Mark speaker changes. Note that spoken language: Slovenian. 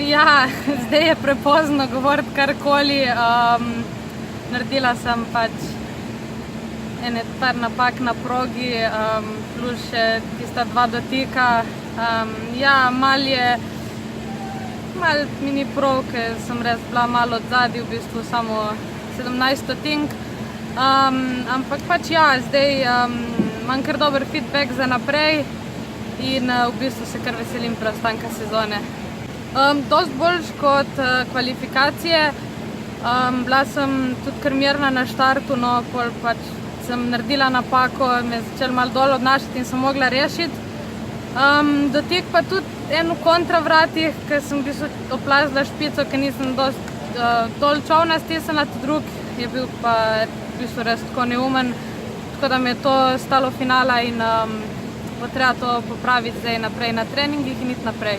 Speaker 1: Ja, zdaj je prepozno govoriti karkoli. Naredila sem pač ene par napak na progi, plus še tista 2 dotika. Ja, malo mi ni prav, ker sem res bila malo odzadaj, v bistvu samo 17 stotink. Ampak pač ja, zdaj imam kar dober feedback za naprej in v bistvu se kar veselim preostanka sezone. Dosti boljš kot kvalifikacije. Bila sem tudi kar mirna na štartu, no pol pač sem naredila napako, me je začelo malo dol odnašati in sem mogla rešiti. Dotik pa tudi v kontravratih, ker sem v bistvu oplazila špico, ker nisem dosti dol čovna stisnila, tudi drug je bil pa v bistvu res tako neumen, tako da mi je to stalo finala in bo treba to popraviti zdaj naprej na treningih in iti naprej.